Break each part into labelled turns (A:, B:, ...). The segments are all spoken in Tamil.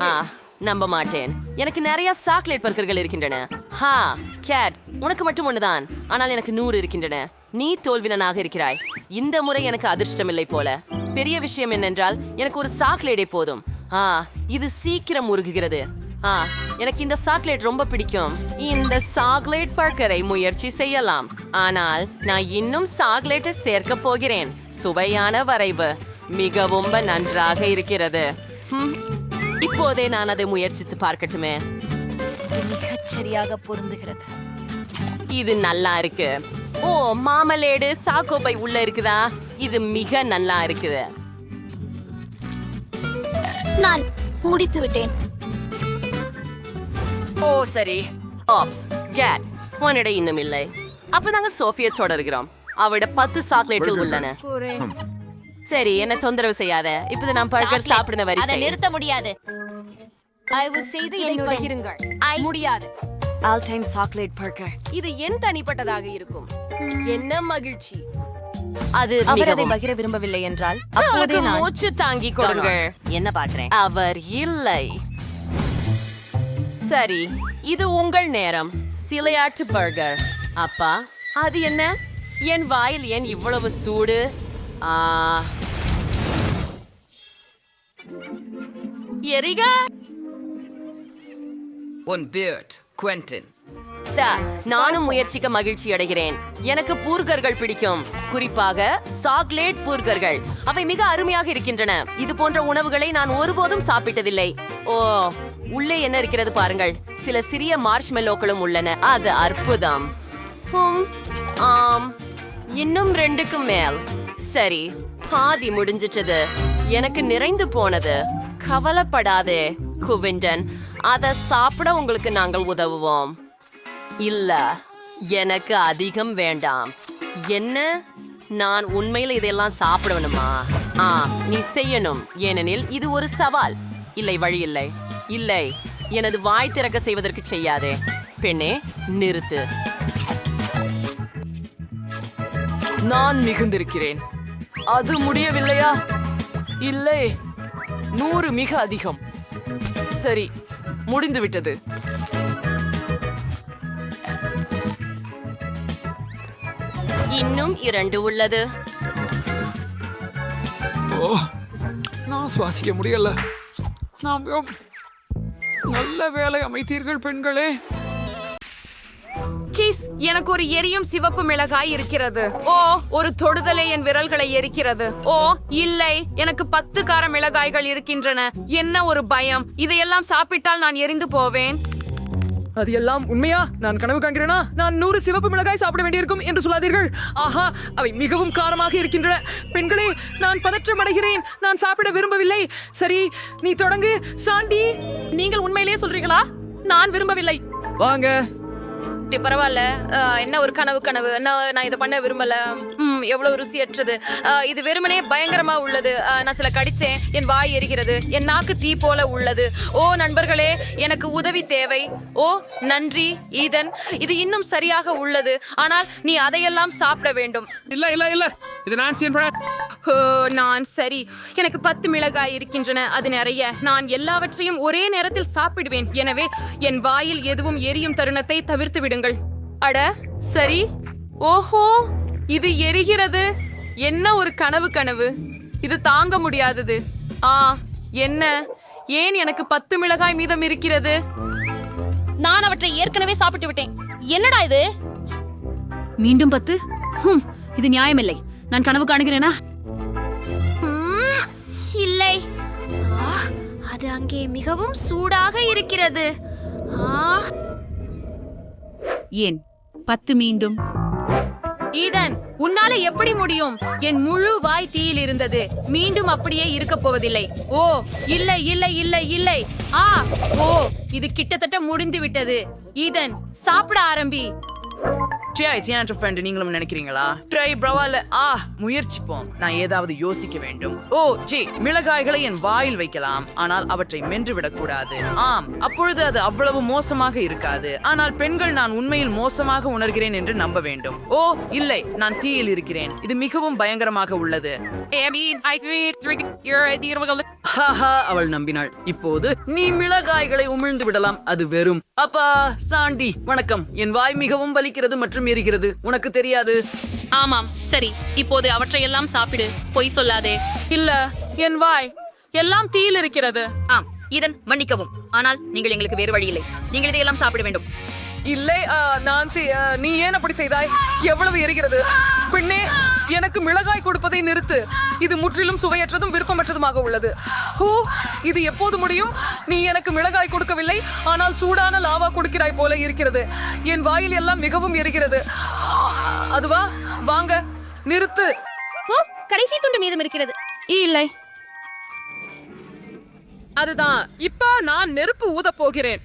A: ஆ, நம்ப மாட்டேன். எனக்கு நிறைய சாக்லேட் பர்கர்கள் இருக்கின்றன. ஹா கேட், உனக்கு மட்டும் ஒண்ணுதான், ஆனால் எனக்கு 100 இருக்கின்றன. நீ தோல்வினனாக இருக்கிறாய். இந்த முறை எனக்கு அதிர்ஷ்டமில்லை போல. பெரிய விஷயம் என்னென்றால் எனக்கு ஒரு சாக்லேட்டே போதும். இது சீக்கிரம் உருகுகிறது. எனக்கு இந்த சாக்லேட் ரொம்ப பிடிக்கும். இந்த சாக்லேட் பர்கரை முயற்சி செய்யலாம், ஆனால் நான் இன்னும் சாக்லேட்டை சேர்க்க போகிறேன். சுவையான வரைவு மிகவும் நன்றாக இருக்கிறது. இப்போதே நான் அதை முயற்சித்து பார்க்கட்டுமே.
B: மிகச் சரியாக பொருந்துகிறது.
A: இது நல்லா இருக்கு. ஓ, மாமலேடு சாக்கோபை உள்ள இருக்குதா? இது மிக நல்லா இருக்குது.
B: நான் முடித்து விட்டேன்.
A: ஓ சரி. ஆப்ஸ் கேட், உன்னிட இன்னும் இல்லை. அப்ப நாங்க சோஃபியை தொடர்கிறோம். அவட 10 சாக்லேட்கள் உள்ளன. சரி, என்ன தொந்தரவு செய்யாத. இப்போது நான் பர்கர் சாப்பிடுற வரி
B: அதை நிறுத்த முடியாது. தயவு செய்து இதை பகிருங்கள். முடியாது.
A: All time chocolate burger. இது என் தனிப்பட்டதாக இருக்கும். என்ன மகிழ்ச்சி. அது
C: அவர் அதை பகிர விரும்பவில்லை என்றால் அப்போதே நான்
A: மூச்சு தாங்கி கொடுங்க.
C: என்ன பாக்குறேன்.
A: அவர் இல்லை. சரி, இது உங்கள் நேரம். சிலையாட்டு பர்கர். அப்பா, அது என்ன? என் வாயில் ஏன் இவ்வளவு சூடு? எரிகா
D: உன் பியர்ட் குவென்டின்.
A: சார், நானும் முயற்சிக்க மகிழ்ச்சி அடைகிறேன். எனக்கு பூர்கர்கள் பிடிக்கும், குறிப்பாக சாக்லேட் பூர்கர்கள். அவை மிக அருமையாக இருக்கின்றன. இது போன்ற உணவுகளை நான் ஒருபோதும் சாப்பிட்டதில்லை. ஓ, உள்ளே என்ன இருக்கிறது பாருங்கள். சில சிறிய மார்ஷ்மெல்லோக்களும் உள்ளன. அது அற்புதம். ஆம், இன்னும் 2க்கு மேல். சரி, பாதி முடிஞ்சிட்டது. எனக்கு நிறைந்து போனது. கவலைப்படாதே குவிண்டன், அதை சாப்பிட உங்களுக்கு நாங்கள் உதவுவோம். இல்ல, எனக்கு அதிகம் வேண்டாம். என்ன, நான் உண்மையில இதெல்லாம் சாப்பிடணுமா? நீ செய்யணும், ஏனெனில் இது ஒரு சவால். இல்லை, வழி இல்லை. இல்லை, எனது வாய் திறக்க செய்வதற்கு செய்யாதே. பெண்ணே, நிறுத்து.
D: நான் மிகுந்திருக்கிறேன். அது முடியவில்லையா? இல்லை, 100 மிக அதிகம். சரி, முடிந்துவிட்டது.
A: இன்னும் 2 உள்ளது.
E: ஓ, நான் சுவாசிக்க முடியல. நாம் நல்ல வேலை அமைத்தீர்கள் பெண்களே.
F: கிஸ், எனக்கு ஒரு எரியும் சிவப்பு மிளகாய் இருக்கிறது. ஓ, ஒரு தொடுதலே என் விரல்களை எரிக்கிறது. ஓ இல்லை, எனக்கு 10 கார மிளகாய்கள் இருக்கின்றன. என்ன ஒரு பயம். இதையெல்லாம் சாப்பிட்டால் நான் எரிந்து போவேன்.
D: அது எல்லாம் உண்மையா? நான் கனவு காண்கிறேனா? நான் 100 சிவப்பு மிளகாய் சாப்பிட வேண்டியிருக்கும் என்று சொல்லாதீர்கள். ஆஹா, அவை மிகவும் காரமாக இருக்கின்றன. பெண்களே, நான் பதற்றம் அடைகிறேன். நான் சாப்பிட விரும்பவில்லை. சரி, நீ தொடங்கு சாண்டி.
F: நீங்கள் உண்மையிலேயே சொல்றீங்களா? நான் விரும்பவில்லை.
D: வாங்க.
F: பரவாயில்ல. என்ன ஒரு கனவு. நான் இதை பண்ண விரும்பல. எவ்வளவு ருசியற்றது. இது வெறுமனே பயங்கரமா உள்ளது. நான் சில கடிச்சேன். என் வாய் எரிகிறது. என் நாக்கு தீ போல உள்ளது. ஓ நண்பர்களே, எனக்கு உதவி தேவை. ஓ நன்றி ஈதன், இது இன்னும் சரியாக உள்ளது. ஆனால் நீ அதையெல்லாம் சாப்பிட வேண்டும்.
E: இல்ல, இது
F: நான் சரி. எனக்கு 10 மிளகாய் இருக்கின்றன. அது நிறைய. நான் எல்லாவற்றையும் ஒரே நேரத்தில் சாப்பிடுவேன். எனவே என் வாயில் எதுவும் எரியும் தருணத்தை தவிர்த்து விடுங்கள். அட சரி. ஓஹோ, இது எரிகிறது. என்ன ஒரு கனவு. இது தாங்க முடியாதது. என்ன, ஏன் எனக்கு 10 மிளகாய் மீதம் இருக்கிறது?
B: நான் அவற்றை ஏற்கனவே சாப்பிட்டு விட்டேன். என்னடா இது?
C: மீண்டும் 10? இது நியாயமில்லை. நான் கனவு காணுகிறேனா?
B: இல்லை. அது அங்கே மிகவும் சூடாக இருக்கிறது.
C: ஏன் 10 மீண்டும்?
F: ஈதன், உன்னால எப்படி முடியும்? என் முழு வாய் தீயில் இருந்தது. மீண்டும் அப்படியே இருக்க போவதில்லை. ஓ இல்லை. ஓ, இது கிட்டத்தட்ட முடிந்து விட்டது. ஈதன், சாப்பிட ஆரம்பி.
G: ஃப்ரெண்ட் நீங்களும் நினைக்கிறீங்களா ட்ரை பரவாயில்ல முயற்சிப்போம் நான் ஏதாவது யோசிக்க வேண்டும் மிளகாய்களை என் வாயில் வைக்கலாம் ஆனால் அவற்றை மென்று விடக்கூடாது அப்பொழுது அது அவ்வளவு மோசமாக இருக்காது ஆனால் பெண்கள் நான் உண்மையில் மோசமாக உணர்கிறேன் என்று நம்ப வேண்டும் இல்லை நான் தீயில் இருக்கிறேன் இது மிகவும் பயங்கரமாக உள்ளது அவள் நம்பினாள் இப்போது நீ மிளகாய்களை உமிழ்ந்து விடலாம் அது வெறும் அப்பா சாண்டி வணக்கம் என் வாய் மிகவும் வலிக்கிறது மற்றும் எரிகிறது உனக்கு தெரியாது
C: ஆமாம் சரி இப்போது அவற்றையெல்லாம் சாப்பிடு பொய் சொல்லாதே
F: இல்ல என் வாய் எல்லாம் தீயில் இருக்கிறது
C: இதன் மன்னிக்கவும் ஆனால் நீங்கள் எங்களுக்கு வேறு வழி இல்லை நீங்கள் இதையெல்லாம் சாப்பிட வேண்டும்
D: இல்லை நீ ஏன் அப்படி செய்தாய் எவ்வளவு எரிகிறது பெண்ணே எனக்கு மிளகாய் கொடுப்பதை நிறுத்து இது முற்றிலும் சுவையற்றதும் விருப்பமற்றதுமாக உள்ளது இது எப்போது முடியும் நீ எனக்கு மிளகாய் கொடுக்கவில்லை ஆனால் சூடான லாவா கொடுக்கிறாய் போல இருக்கிறது என் வாயில் எல்லாம் மிகவும் எரிகிறது அதுவா வாங்க நிறுத்து
B: கடைசி துண்டு மீதம் இருக்கிறது
F: இல்லை அதுதான் இப்ப நான் நெருப்பு ஊத போகிறேன்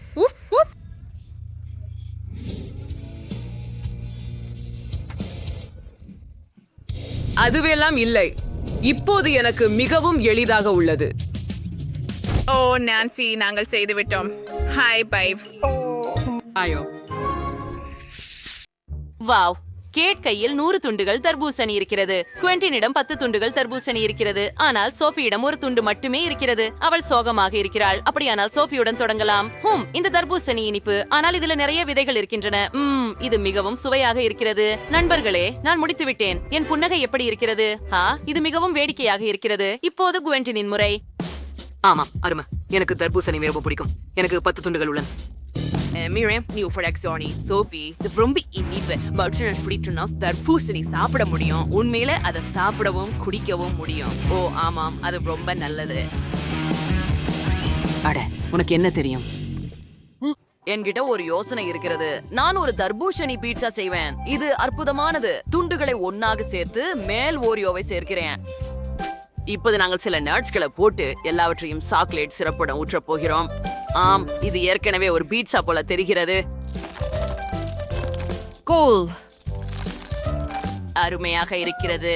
D: அதுவெல்லாம் இல்லை இப்போது எனக்கு மிகவும் எளிதாக உள்ளது
F: நான்சி நாங்கள் செய்து விட்டோம் ஹாய் பைவ்
A: வாவ் கேட் கையில் 100 துண்டுகள் தர்பூசணி இருக்கிறது குவென்டினிடம் 10 துண்டுகள் தர்பூசணி இருக்கிறது ஆனால் சோஃபியிடம் ஒரு துண்டு மட்டுமே இருக்கிறது அவள் சோகமாக இருக்கிறாள் அப்படியானால் சோஃபியுடன் தொடங்கலாம் இந்த தர்பூசணி இனிப்பு ஆனால் இதுல நிறைய விதைகள் இருக்கின்றன இது மிகவும் சுவையாக இருக்கிறது நண்பர்களே நான் முடித்து விட்டேன் என் புன்னகை எப்படி இருக்கிறது இது மிகவும் வேடிக்கையாக இருக்கிறது இப்போது குவென்டினின் முறை
H: ஆமா அருமை எனக்கு தர்பூசணி மிகவும் பிடிக்கும் எனக்கு 10 துண்டுகள் உள்ளன
A: Miriam, நீ ஃப்ரெக்ஸோனி சோஃபி இது ரொம்ப இனிப்பு பட்சன் ஃப்ரீட்னஸ் தர்பூசணி சாப்பிட முடியும் உண்மையில அதை சாப்பிடவும் குடிக்கவும் முடியும் ஆமாம் அது ரொம்ப நல்லது
H: அட உனக்கு என்ன தெரியும்
A: என்கிட்ட ஒரு யோசனை இருக்கிறது நான் ஒரு தர்பூசணி பீட்சா செய்வேன் இது அற்புதமானது துண்டுகளை ஒன்னாக சேர்த்து மேல் ஓரியோவை சேர்க்கிறேன் இப்போது நாங்கள் சில நட்ஸ்களை போட்டு எல்லாவற்றையும் சாக்லேட் சிரப்புடன் ஊற்ற போகிறோம் இது ஏற்கனவே ஒரு பீட்சா போல தெரிகிறது கூல் அருமையாக இருக்கிறது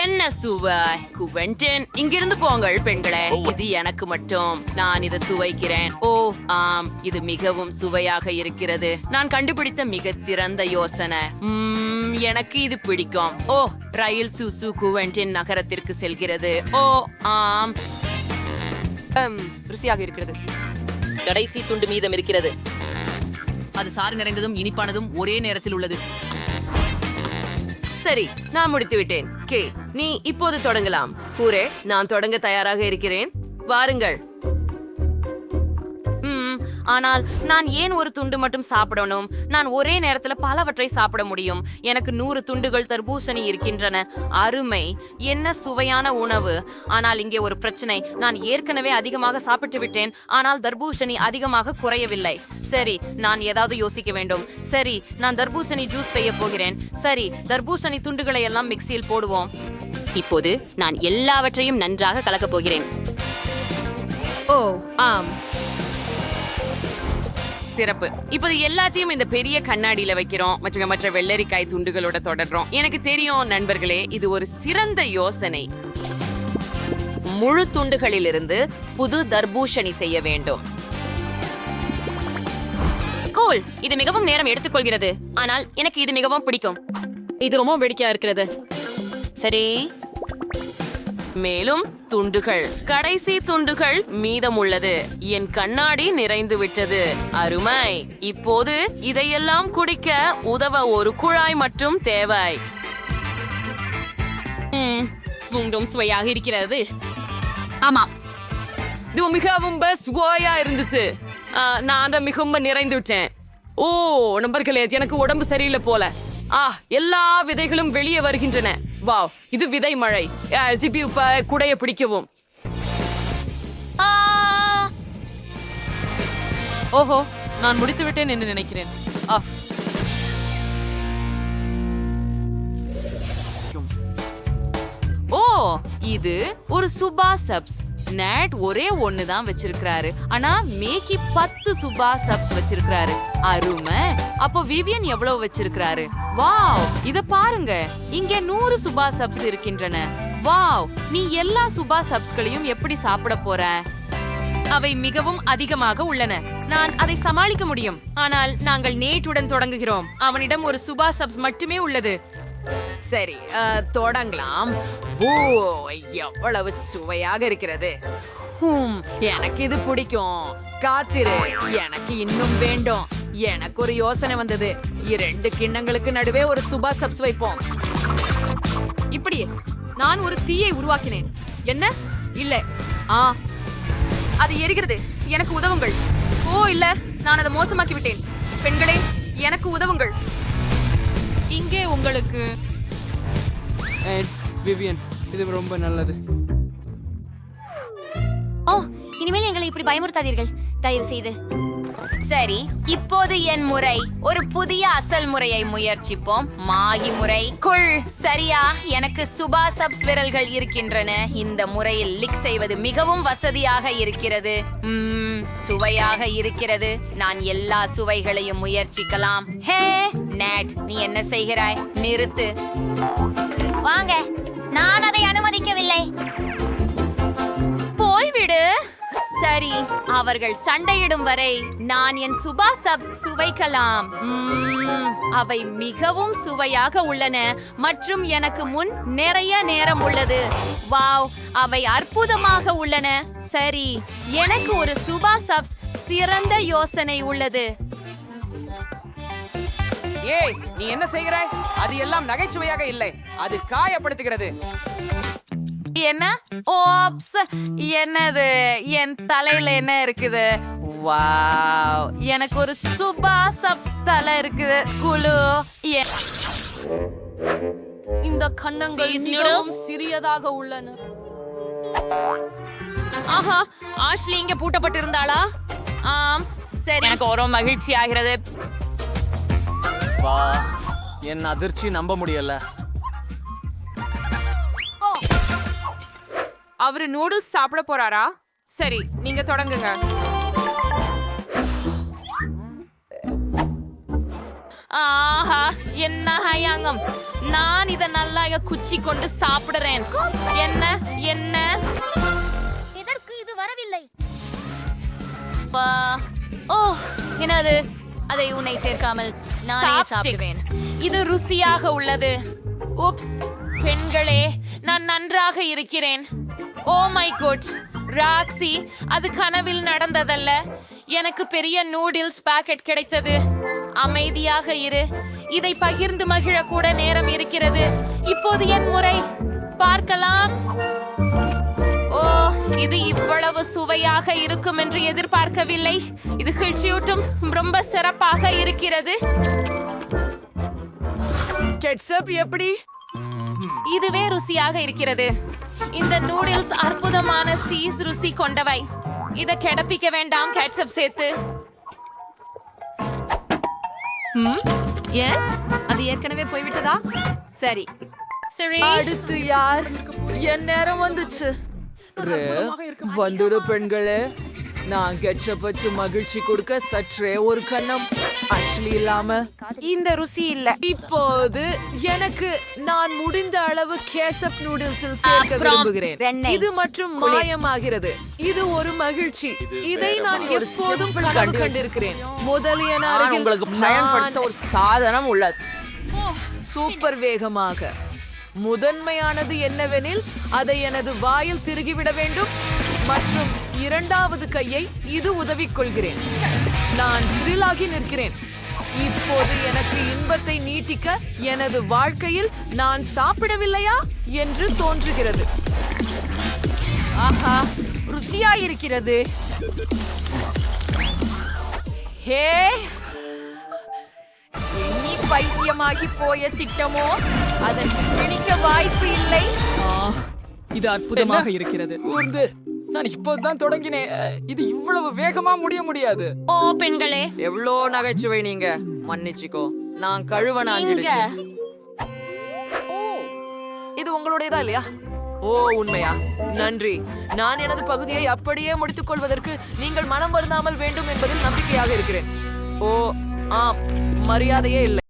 A: என்ன சுவை குவென்டின் இங்கிருந்து போங்கள் பெண்களே இது எனக்கு மட்டும் நான் இதை சுவைக்கிறேன் இது மிகவும் சுவையாக இருக்கிறது நான் கண்டுபிடித்த மிக சிறந்த யோசனை எனக்கு இது பிடிக்கும் ரயில் சுசு குவென்டின் நகரத்திற்கு செல்கிறது
H: ருசியாக இருக்கிறது
A: கடைசி துண்டு மீதம் இருக்கிறது
H: அது சாறு நிறைந்ததும் இனிப்பானதும் ஒரே நேரத்தில் உள்ளது
A: சரி நான் முடித்து விட்டேன் நீ இப்போது தொடங்கலாம் கூரே நான் தொடங்க தயாராக இருக்கிறேன் வாருங்கள் ஆனால் நான் ஏன் ஒரு துண்டு மட்டும் சாப்பிடணும் நான் ஒரே நேரத்துல பலவற்றை சாப்பிட முடியும் எனக்கு 100 துண்டுகள் தர்பூசணி இருக்கின்றன அருமை என்ன சுவையான உணவு ஆனால் இங்கே ஒரு பிரச்சனை நான் ஏற்கனவே அதிகமாக சாப்பிட்டு விட்டேன் ஆனால் தர்பூசணி அதிகமாக குறையவில்லை சரி நான் ஏதாவது யோசிக்க வேண்டும் சரி நான் தர்பூசணி ஜூஸ் செய்ய போகிறேன் சரி தர்பூசணி துண்டுகளை எல்லாம் மிக்சியில் போடுவோம் இப்போது நான் எல்லாவற்றையும் நன்றாக கலக்கப் போகிறேன் சிறப்பு இப்போது எல்லாத்தையும் இந்த பெரிய கண்ணாடியில வைக்கிறோம் மற்ற வெள்ளரிக்காய் துண்டுகளோட தொடர்றோம் எனக்கு தெரியும் நண்பர்களே இது ஒரு சிறந்த யோசனை முழு துண்டுகளிலிருந்து புது தர்பூசணி செய்ய வேண்டும் கூல் இது மிகவும் நேரம் எடுத்துக்கொள்கிறது ஆனால் எனக்கு இது மிகவும் பிடிக்கும் இது ரொம்ப வேடிக்கையா இருக்கிறது சரி மேலும் துண்டுகள் கடைசி துண்டுகள் மீதம் உள்ளது என் கண்ணாடி நிறைந்து விட்டது அருமை இப்போது இதையெல்லாம் குடிக்க உதவ ஒரு குழாய் மட்டும் தேவை மீண்டும் சுவையாக இருக்கிறது
C: ஆமா
A: இது மிகவும் சுவையா இருந்துச்சு நான் அதை மிகவும் நிறைந்து விட்டேன் நண்பர்களே எனக்கு உடம்பு சரியில்லை போல எல்லா விதைகளும் வெளியே வருகின்றன வாவ் இது விதை மழை ஜிபி குடைய பிடிக்கவும் ஓஹோ நான் முடித்து விட்டேன் என்று நினைக்கிறேன் இது ஒரு சுபா சப்ஸ்
F: நேட் ஒரே ஒன்னு தான் வச்சிருக்காரு, ஆனா மேகி 10 சுபா சப்ஸ் வச்சிருக்காரு. அருமை. அப்போ விவியன் எவ்வளவு வச்சிருக்காரு? வாவ், இத பாருங்க, இங்க 100 சுபா சப்ஸ் இருக்கின்றன. வாவ், நீ எல்லா சுபா சப்ஸ்களையும் எப்படி சாப்பிட போற?
A: அவை மிகவும் அதிகமாக உள்ளன. நான் அதை சமாளிக்க முடியும். ஆனால் நாங்கள் நேட்டுடன் தொடங்குகிறோம். அவனிடம் ஒரு சுபா சப்ஸ் மட்டுமே உள்ளது.
I: சரி, தொடங்கலாம். ஓ, எவ்வளவு சுவையாக இருக்கிறது. எனக்கு இது பிடிக்கும். காத்திரு, எனக்கு இன்னும் வேண்டும். எனக்கு ஒரு யோசனை வந்தது. 2 கிண்ணங்களுக்கு நடுவே ஒரு சுபா சப்ஸ் வைப்போம்.
F: இப்படியே நான் ஒரு தீயை உருவாக்கினேன். என்ன? இல்ல. அது எரிகிறது. எனக்கு உதவுங்கள். ஓ இல்ல, நான் அதை மோசமாக்கி விட்டேன். பெண்களே, எனக்கு உதவுங்கள்.
A: இங்கே உங்களுக்கு
E: விவியன், இது ரொம்ப நல்லது.
B: ஓ, இனிமேல் எங்களை இப்படி பயமுறுத்தாதீர்கள், தயவு செய்து. சரி, இப்போது என் முறை. ஒரு புதிய அசல் முறையை முயற்சிப்போம். மாகி முறை. குள். சரியா, எனக்கு சுபா சப்ஸ் விரல்கள் இருக்கின்றன. இந்த முறையில் லிக் செய்வது மிகவும் வசதியாக இருக்கிறது. சுவையாக இருக்கிறது. நான் எல்லா சுவைகளையும் முயற்சிக்கலாம். ஹே நேட், நீ என்ன செய்கிறாய்? நிறுத்து.
J: வாங்க, நான் அதை அனுமதிக்கவில்லை.
A: போய்விடு. சரி, அவர்கள் சண்டையிடும் வரை நான் என் சுபா சப்ஸ் சுவைக்கலாம். அவை மிகவும் சுவையாக உள்ளன மற்றும் எனக்கு முன் நிறைய நேரம் உள்ளது. வாவ், அவை அற்புதமாக உள்ளன. சரி, எனக்கு ஒரு சுபா சப்ஸ் சிறந்த யோசனை உள்ளது.
I: ஏய், நீ என்ன செய்கிறாய்? அது எல்லாம் நகைச்சுவையாக இல்லை, அது காயப்படுத்துகிறது.
F: என்ன? ஓப்ஸ், என்னது? என் தலையில என்ன இருக்குது? வாவ், எனக்கு ஒரு சுபா சப்ஸ் தலை இருக்குது. குளு.
A: இந்த கன்னங்கள் மிகவும் சிறியதாக உள்ளன. ஆஹா, ஆஷ்லி இங்க பூட்டப்பட்டிருந்தாளா? ஆம், சரி.
F: எனக்கு ஒரு மகிழ்ச்சி ஆகிறது.
K: வா, என் அதிர்ச்சி நம்ப முடியல.
F: அவரு நூடுல்ஸ் சாப்பிட போறாரா? சரி, நீங்க தொடங்குங்க.
A: ஆஹா, என்ன ஹயாங்கம். நான் இத நல்லா குச்சி கொண்டு சாப்பிடுறேன். என்ன என்ன?
J: எதற்கு இது வரவில்லை?
A: ஓ, என்னது? அதை உன்னை சேர்க்காமல் நானே சாப்பிடுவேன். இது ருசியாக உள்ளது. உப்ஸ், பெண்களே, நான் நன்றாக இருக்கிறேன். ஓ மை குட், ராக்ஸி, அது கனவில் நடந்ததல்ல. எனக்கு பெரிய நூடுல்ஸ் பாக்கெட் கிடைத்தது. அமைதியாக இரு. இதை பகிர்ந்து மகிழ கூட நேரம் இருக்கிறது. இப்போது என் முறை. பார்க்கலாம். ஓ, இது இவ்வளவு சுவையாக இருக்கும் என்று எதிர்பார்க்கவில்லை. இது கிழ்ச்சியூட்டும். ரொம்ப சிறப்பாக இருக்கிறது.
I: கெட்சப் எப்படி?
A: இதுவே ருசியாக இருக்கிறது. இந்த நூடுல்ஸ் அற்புதமான சீஸ் ருசி கொண்டவை. இத கெடப்பிக்க வேண்டாம் கேட்சப் சேர்த்து.
I: ஏன்? அது ஏற்கனவே போய்விட்டதா? சரி,
A: சரி.
I: அடுத்து யார்? என் நேரம் வந்துச்சு. வந்துடு பெண்களே. நான் கெட்சப் வச்சு மகிழ்ச்சி கொடுக்க சற்றே ஒரு கண்ணம். அஷ்லி இல்லாம இந்த ருசி இல்ல. இப்போது எனக்கு நான் முடிந்த அளவு கேசப் நூடுல்ஸில் சேர்க்க விரும்புகிறேன். இது மற்றும் மாயமாகிறது. இது ஒரு மகிழ்ச்சி. இதை நான் எப்போதும் கனவு கண்டிருக்கிறேன். முதலிய
G: உங்களுக்கு பயன்படுத்த ஒரு சாதனம் உள்ளது.
I: சூப்பர் வேகமாக. முதன்மையானது என்னவெனில் அதை எனது வாயில் திருகிவிட வேண்டும் மற்றும் இரண்டாவது கையை இது உதவிக் கொள்கிறேன். நான் த்ரில்லாகி நிற்கிறேன். இப்போது எனக்கு இன்பத்தை நீட்டிக்க எனது வாழ்க்கையில் நான் சாப்பிடவில்லையா என்று தோன்றுகிறது.
A: ஆஹா, ருசியாயிருக்கிறது. ஹே, எண்ணி பைத்தியமாகி போய திட்டமோ அதற்கு பிடிக்க வாய்ப்பு இல்லை.
D: இது அற்புதமாக இருக்கிறது.
E: ஊர்ந்து, நான் இப்போதான் தொடங்கினேன். இது இவ்வளவு வேகமா முடியாது.
A: ஓ பெண்களே,
I: எவ்வளோ நகைச்சுவை நீங்க. மன்னிச்சுக்கோ, நான் கழுவ நாஞ்சிடுச்சு. இது உங்களுடையதா இல்லையா? ஓ உண்மையா? நன்றி. நான் எனது பகுதியை அப்படியே முடித்துக் கொள்வதற்கு நீங்கள் மனம் வருந்தாமல் வேண்டும் என்பதில் நம்பிக்கையாக இருக்கிறேன். ஓ ஆம், மரியாதையே இல்லை.